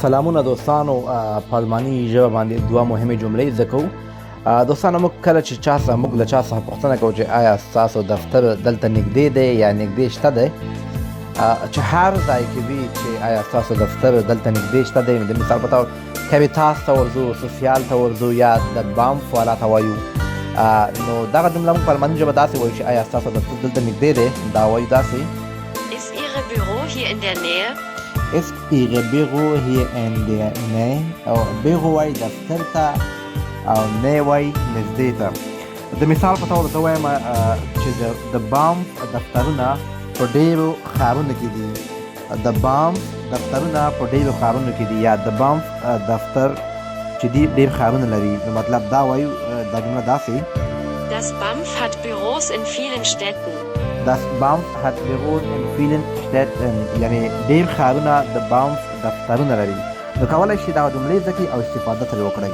سلامونه دوستانو. په الماني ژبه باندې دوه مهمې جملې زده کوو. دوستانو، موږ کله چې موږ له چا څخه پوښتنه کوو چې آیا ستاسو دفتر دلته نږدې دی یا نږدې شته دی، چې هر ځای کې وي چې آیا ستاسو دفتر دلته نږدې شته دی، د مثال په طور کاریتاس ته ورځو، سوسیال ته ورځو یا د بانف والا ته وایو، نو دغه جمله موږ په الماني ژبه داسې وایو چې آیا ستاسو دفتر دلته نږدې دی. دا وایو داسې: Ist Ihre Büro hier in der Nähe? Ist Ihre Büro hier in der Nähe؟ او Büro وایي دفتر ته، او نه وایي نږدې ته. د مثال په طور زه وایم چې د بانف دفترونه په ډېرو ښارونو کې دي. د بانف دفترونه په ډېرو ښارونو کې دي، یا د بانف دفتر چې دی ډېر ښارونه لري. نو مطلب دا وایو، دا جمله داسې: Das BAMF hat Büros in vielen Städten. Das BAMF hat Büros in vielen Städten، یعنې ډېر ښارونه د بانف دفترونه لري. نو کولی شئ دا جملې زده کړئ او استفاده ترې وکړئ.